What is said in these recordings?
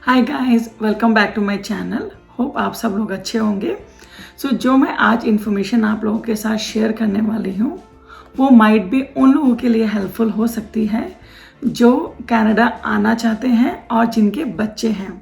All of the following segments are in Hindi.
Hi guys, welcome back to my channel. Hope आप सब लोग अच्छे होंगे। जो मैं आज इन्फॉर्मेशन आप लोगों के साथ शेयर करने वाली हूँ वो माइट भी उन लोगों के लिए हेल्पफुल हो सकती है जो कनाडा आना चाहते हैं और जिनके बच्चे हैं।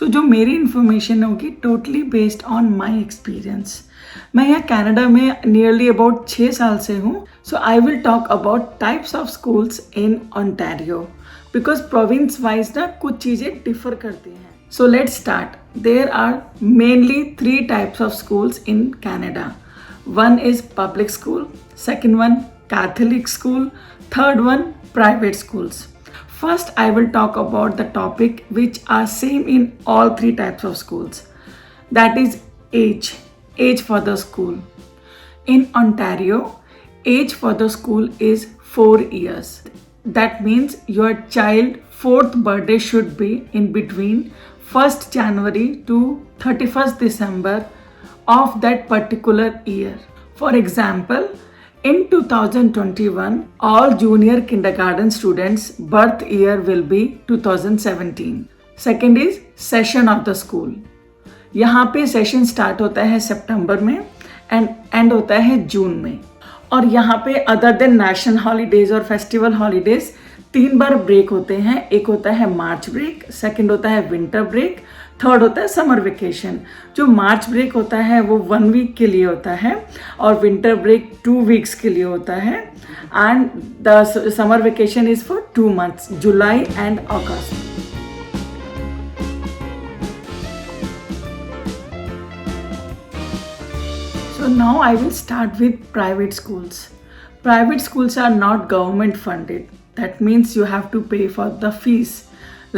जो मेरी इन्फॉर्मेशन होगी totally based on my experience. मैं यहाँ कनाडा में नियरली अबाउट 6 साल से हूँ। I will talk about types of schools in Ontario because province wise ना कुछ चीज़ें डिफर करती हैं। So let's start. There are mainly 3 types of schools in Canada. One is public school, second one Catholic school, third one private schools. First, I will talk about the topic which are same in all 3 types of schools. That is age for the school. In Ontario, age for the school is 4 years. That means your child 4th birthday should be in between 1st January to 31st December of that particular year. For example, in 2021, all junior kindergarten students' birth year will be 2017. Second is session of the school. यहाँ पे सेशन स्टार्ट होता है सितंबर में एंड एंड होता है जून में। और यहाँ पे अदर देन नेशनल हॉलीडेज और फेस्टिवल हॉलीडेज 3 बार ब्रेक होते हैं। एक होता है मार्च ब्रेक, सेकंड होता है विंटर ब्रेक, थर्ड होता है समर वेकेशन। जो मार्च ब्रेक होता है वो 1 वीक के लिए होता है और विंटर ब्रेक 2 वीक्स के लिए होता है and the summer vacation is for 2 months, July and August. So now I will start with private schools. Private schools are not government funded. That means you have to pay for the fees.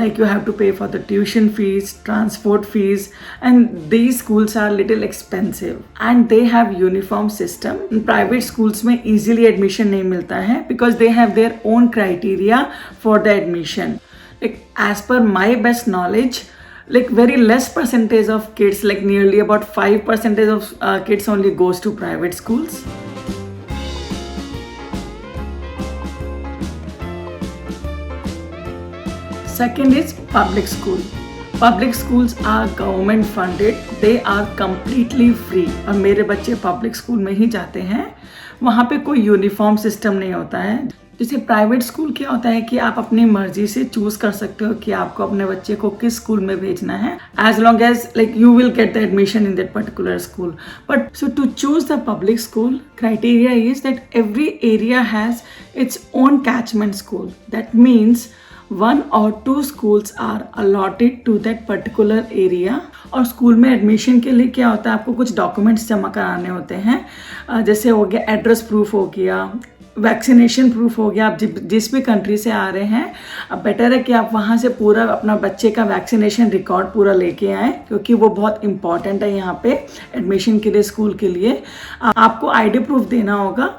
Like you have to pay for the tuition fees, transport fees, and these schools are little expensive. And they have uniform system. In private schools में easily admission नहीं मिलता है because they have their own criteria for the admission. Like as per my best knowledge, like very less percentage of kids, like nearly about 5% of kids only goes to private schools. Second is public school. Public schools are government funded. They are completely free. और मेरे बच्चे public school में ही जाते हैं। वहाँ पे कोई यूनिफॉर्म सिस्टम नहीं होता है। जैसे प्राइवेट स्कूल क्या होता है कि आप अपनी मर्जी से चूज कर सकते हो कि आपको अपने बच्चे को किस स्कूल में भेजना है, as long as like you will get the admission in that particular school. But so to choose the public school criteria is that every area has its own catchment school. That means 1 or 2 schools are allotted to that particular area. और स्कूल में एडमिशन के लिए क्या होता है, आपको कुछ डॉक्यूमेंट्स जमा कराने होते हैं। जैसे हो गया एड्रेस प्रूफ हो गया, वैक्सीनेशन प्रूफ हो गया। आप जिस भी कंट्री से आ रहे हैं, अब बेटर है कि आप वहाँ से पूरा अपना बच्चे का वैक्सीनेशन रिकॉर्ड पूरा लेके आएँ क्योंकि वो बहुत इंपॉर्टेंट है यहाँ पे एडमिशन के लिए स्कूल के लिए। आपको आईडी प्रूफ देना होगा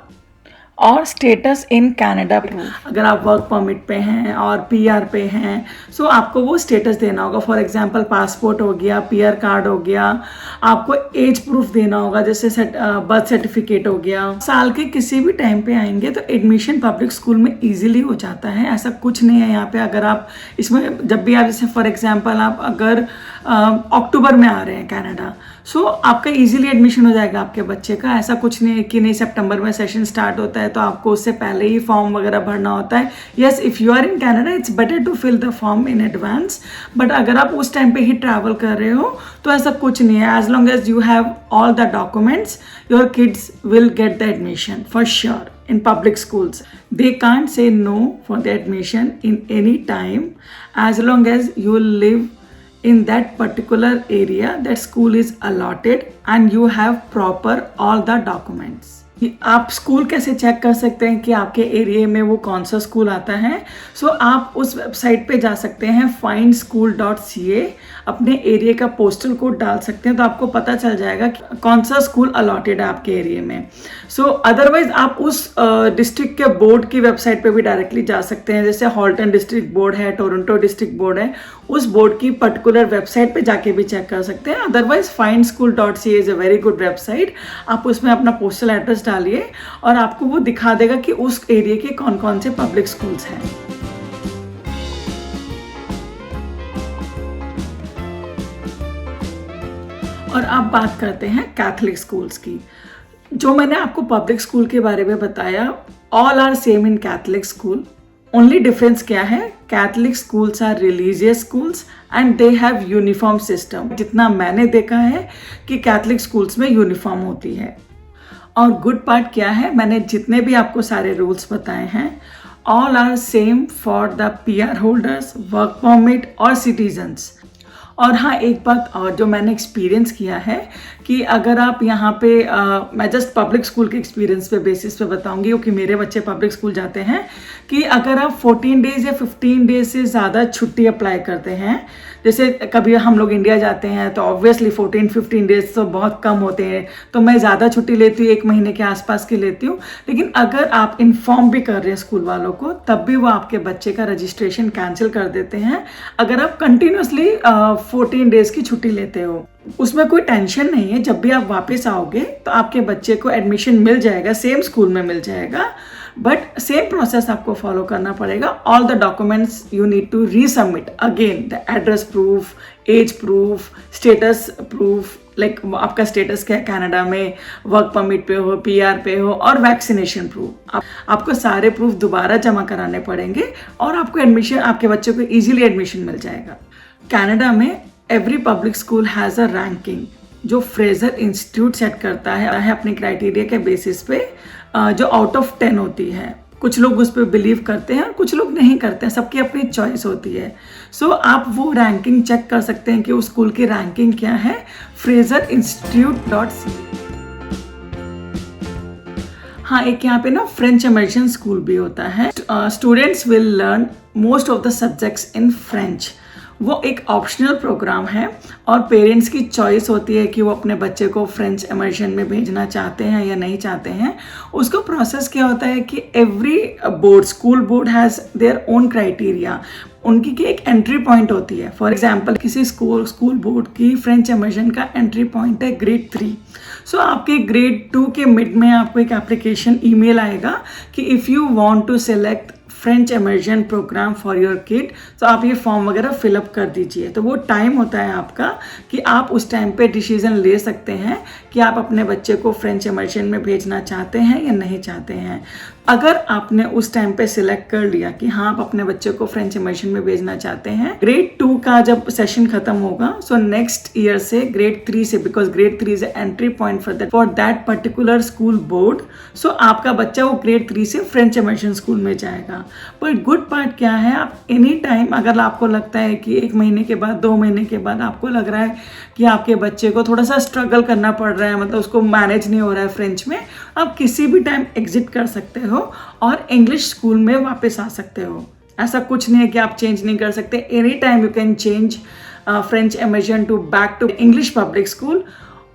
और स्टेटस इन कनाडा प्रूफ। अगर आप वर्क परमिट पे हैं और पीआर पे हैं सो आपको वो स्टेटस देना होगा। फॉर एग्जांपल पासपोर्ट हो गया, पीआर कार्ड हो गया, आपको एज प्रूफ देना होगा जैसे बर्थ सर्टिफिकेट हो गया। साल के किसी भी टाइम पे आएंगे तो एडमिशन पब्लिक स्कूल में इजीली हो जाता है। ऐसा कुछ नहीं है यहाँ पे। अगर आप इसमें जब भी आप जैसे फॉर एग्जांपल आप अगर अक्टूबर में आ रहे हैं कनाडा सो आपका इजीली एडमिशन हो जाएगा आपके बच्चे का। ऐसा कुछ नहीं है कि नहीं सितंबर में सेशन स्टार्ट होता है तो आपको उससे पहले ही फॉर्म वगैरह भरना होता है। Yes, if you are in Canada it's better to fill the form in advance, but अगर आप उस टाइम पे ही ट्रैवल कर रहे हो तो ऐसा कुछ नहीं है। As long as you have all the documents your kids will get the admission for sure. In public schools, they can't say no for the admission in any time as long as you live in that particular area that school is allotted and you have proper all the documents. आप स्कूल कैसे चेक कर सकते हैं कि आपके एरिया में वो कौन सा स्कूल आता है? आप उस वेबसाइट पे जा सकते हैं findschool.ca, अपने एरिया का पोस्टल कोड डाल सकते हैं तो आपको पता चल जाएगा कि कौन सा स्कूल अलॉटेड है आपके एरिया में। अदरवाइज आप उस डिस्ट्रिक्ट के बोर्ड की वेबसाइट पे भी डायरेक्टली जा सकते हैं। जैसे हॉल्टन डिस्ट्रिक्ट बोर्ड है, टोरंटो डिस्ट्रिक्ट बोर्ड है, उस बोर्ड की पर्टिकुलर वेबसाइट पे जाके भी चेक कर सकते हैं। Otherwise findschool.ca is a very good website. आप उसमें अपना पोस्टल एड्रेस डालिए और आपको वो दिखा देगा कि उस एरिया के कौन कौन से पब्लिक स्कूल्स हैं। और अब बात करते हैं कैथलिक स्कूल्स की। जो मैंने आपको पब्लिक स्कूल के बारे में बताया, all are same in Catholic school. Only difference क्या है, Catholic schools are religious schools and they have uniform system. जितना मैंने देखा है कि कैथलिक स्कूल्स में यूनिफॉर्म होती है। और गुड पार्ट क्या है, मैंने जितने भी आपको सारे रूल्स बताए हैं, all are same for the PR holders, work permit और सिटीजन्स। और हाँ, एक बात और जो मैंने एक्सपीरियंस किया है कि अगर आप यहाँ पे मैं जस्ट पब्लिक स्कूल के एक्सपीरियंस पे बेसिस पे बताऊंगी, क्योंकि मेरे बच्चे पब्लिक स्कूल जाते हैं, कि अगर आप 14 डेज या 15 डेज से ज़्यादा छुट्टी अप्लाई करते हैं, जैसे कभी हम लोग इंडिया जाते हैं तो ऑब्वियसली 14-15 डेज तो बहुत कम होते हैं, तो मैं ज़्यादा छुट्टी लेती हूँ, 1 महीने के आसपास की लेती हूँ। लेकिन अगर आप इन्फॉर्म भी कर रहे हैं स्कूल वालों को, तब भी वो आपके बच्चे का रजिस्ट्रेशन कैंसिल कर देते हैं अगर आप कंटिन्यूसली 14 डेज की छुट्टी लेते हो। उसमें कोई टेंशन नहीं है, जब भी आप वापस आओगे तो आपके बच्चे को एडमिशन मिल जाएगा, सेम स्कूल में मिल जाएगा, बट सेम प्रोसेस आपको फॉलो करना पड़ेगा। All the documents you need to resubmit again, the address proof, age proof, status proof, like आपका स्टेटस क्या है कनाडा में, वर्क परमिट पे हो, PR पे हो, और वैक्सीनेशन प्रूफ। आपको सारे प्रूफ दोबारा जमा कराने पड़ेंगे और आपको एडमिशन, आपके बच्चे को इजीली एडमिशन मिल जाएगा। कनाडा में every public school has a ranking जो फ्रेजर इंस्टीट्यूट सेट करता है अपने क्राइटेरिया के बेसिस पे, जो आउट ऑफ 10 होती है। कुछ लोग उस पर बिलीव करते हैं और कुछ लोग नहीं करते हैं, सबकी अपनी चॉइस होती है। सो आप वो रैंकिंग चेक कर सकते हैं कि उस स्कूल की रैंकिंग क्या है, fraser-institute.ca। हाँ, एक यहाँ पे ना फ्रेंच इमर्शन स्कूल भी होता है। Students will learn most of the subjects in French. वो एक ऑप्शनल प्रोग्राम है और पेरेंट्स की चॉइस होती है कि वो अपने बच्चे को फ्रेंच इमर्शन में भेजना चाहते हैं या नहीं चाहते हैं। उसका प्रोसेस क्या होता है कि every board, school board has their own criteria. उनकी की एक एंट्री पॉइंट होती है। फॉर एग्जांपल किसी स्कूल बोर्ड की फ्रेंच इमर्शन का एंट्री पॉइंट है ग्रेड 3। सो आपके ग्रेड 2 के मिड में आपको एक एप्लीकेशन ईमेल आएगा कि if you want to select French immersion program for your kid, तो आप ये फॉर्म वगैरह फिलअप कर दीजिए। तो वो टाइम होता है आपका कि आप उस टाइम पे डिसीजन ले सकते हैं कि आप अपने बच्चे को फ्रेंच इमर्शन में भेजना चाहते हैं या नहीं चाहते हैं। अगर आपने उस टाइम पे सिलेक्ट कर लिया कि हाँ आप अपने बच्चे को फ्रेंच इमर्शन में भेजना चाहते हैं, ग्रेड 2 का जब सेशन खत्म होगा, सो नेक्स्ट ईयर से ग्रेड 3 से, because grade 3 is entry point for that particular school board, so आपका बच्चा वो ग्रेड 3 से फ्रेंच इमर्शन स्कूल में जाएगा। पर गुड पार्ट क्या है, आप एनी टाइम अगर आपको लगता है कि 1 महीने के बाद, 2 महीने के बाद आपको लग रहा है कि आपके बच्चे को थोड़ा सा स्ट्रगल करना पड़ रहा है, मतलब उसको मैनेज नहीं हो रहा है फ्रेंच में, आप किसी भी टाइम एग्जिट कर सकते हो और इंग्लिश स्कूल में वापस आ सकते हो। ऐसा कुछ नहीं है कि आप चेंज नहीं कर सकते। Any time you can change French immersion to back to English public school.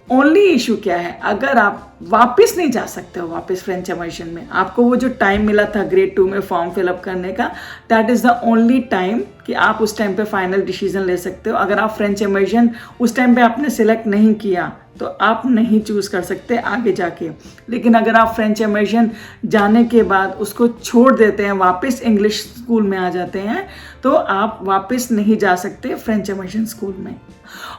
Only issue क्या है, अगर आप वापस नहीं जा सकते हो वापस फ्रेंच इमर्शन में, आपको वो जो टाइम मिला था ग्रेड 2 में फॉर्म फिलअप करने का, that is the only time कि आप उस टाइम पे फाइनल डिसीजन ले सकते हो। अगर आप फ्रेंच इमर्शन उस टाइम पे आपने सिलेक्ट नहीं किया तो आप नहीं चूज़ कर सकते आगे जाके। लेकिन अगर आप फ्रेंच इमर्शन जाने के बाद उसको छोड़ देते हैं, वापस इंग्लिश स्कूल में आ जाते हैं, तो आप वापस नहीं जा सकते फ्रेंच इमर्शन स्कूल में।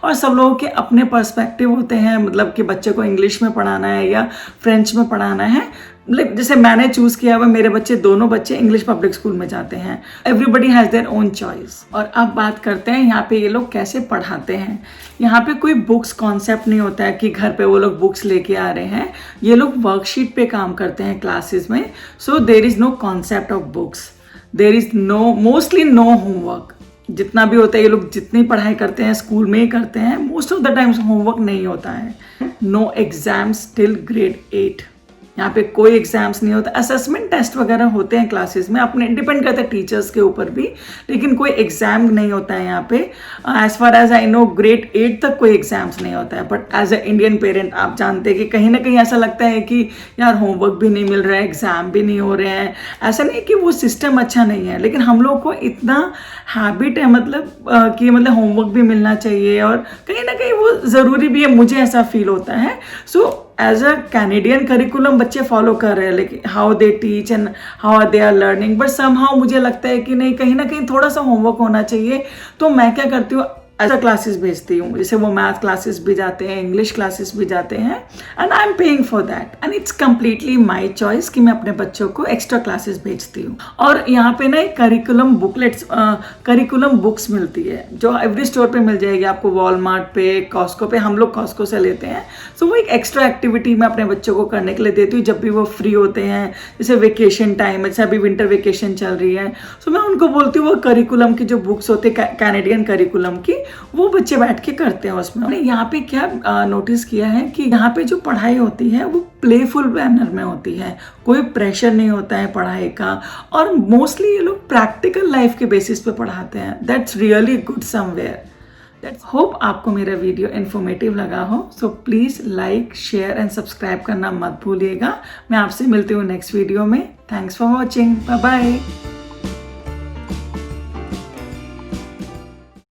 और सब लोगों के अपने पर्सपेक्टिव होते हैं, मतलब कि बच्चे को इंग्लिश में पढ़ाना है या फ्रेंच में पढ़ाना है। लाइक जैसे मैंने चूज़ किया हुआ, मेरे बच्चे, दोनों बच्चे इंग्लिश पब्लिक स्कूल में जाते हैं। Everybody has their own choice. और अब बात करते हैं यहाँ पे ये लोग कैसे पढ़ाते हैं। यहाँ पे कोई बुक्स कॉन्सेप्ट नहीं होता है कि घर पे वो लोग बुक्स लेके आ रहे हैं। ये लोग वर्कशीट पे काम करते हैं क्लासेस में। So there is no concept of books, there is mostly no homework. जितना भी होता है, ये लोग जितनी पढ़ाई करते हैं स्कूल में ही करते हैं, most of the times homework नहीं होता है। नो एग्जाम्स टिल ग्रेड 8, यहाँ पे कोई एग्जाम्स नहीं होता। असेसमेंट टेस्ट वगैरह होते हैं क्लासेस में, अपने डिपेंड करते हैं टीचर्स के ऊपर भी, लेकिन कोई एग्जाम नहीं होता है यहाँ पे। As far as I know grade 8 तक कोई एग्जाम्स नहीं होता है। But as a Indian parent आप जानते हैं कि कहीं ना कहीं ऐसा लगता है कि यार होमवर्क भी नहीं मिल रहा है, एग्जाम भी नहीं हो रहे हैं। ऐसा नहीं कि वो सिस्टम अच्छा नहीं है, लेकिन हम लोग को इतना हैबिट है, मतलब कि मतलब होमवर्क भी मिलना चाहिए और कहीं ना कहीं वो ज़रूरी भी है, मुझे ऐसा फील होता है। So as a Canadian curriculum बच्चे फॉलो कर रहे हैं, लेकिन how they teach and how they are learning, but somehow मुझे लगता है कि नहीं, कहीं ना कहीं थोड़ा सा होमवर्क होना चाहिए। तो मैं क्या करती हूँ, एक्स्ट्रा क्लासेस भेजती हूँ, जैसे वो मैथ क्लासेस भी जाते हैं, इंग्लिश क्लासेस भी जाते हैं, and I am paying for that, and it's completely my choice कि मैं अपने बच्चों को एक्स्ट्रा क्लासेस भेजती हूँ। और यहाँ पे ना एक करिकुलम बुकलेट्स, करिकुलम बुक्स मिलती है जो एवरी स्टोर पे मिल जाएगी आपको, वॉलमार्ट पे, कॉस्को पे, हम लोग कॉस्को से लेते हैं। सो वो एक एक्स्ट्रा एक्टिविटी मैं अपने बच्चों को करने के लिए देती हूँ जब भी वो फ्री होते हैं, जैसे वेकेशन टाइम, जैसे अभी विंटर वेकेशन चल रही है। सो मैं उनको बोलती हूँ वो करिकुलम की जो बुक्स होती है कैनेडियन करिकुलम की, वो बच्चे बैठ के करते हैं उसमें। मैंने यहाँ पे क्या नोटिस किया है कि यहाँ पे जो पढ़ाई होती है वो प्लेफुल मैनर में होती है, कोई प्रेशर नहीं होता है पढ़ाई का, और मोस्टली ये लोग प्रैक्टिकल लाइफ के बेसिस पे पढ़ाते हैं। That's really good somewhere. Hope आपको मेरा वीडियो इन्फॉर्मेटिव लगा हो। So please like, share and subscribe करना मत भूलिएगा। मैं आपसे मिलती हूँ नेक्स्ट वीडियो में। Thanks for watching, bye bye.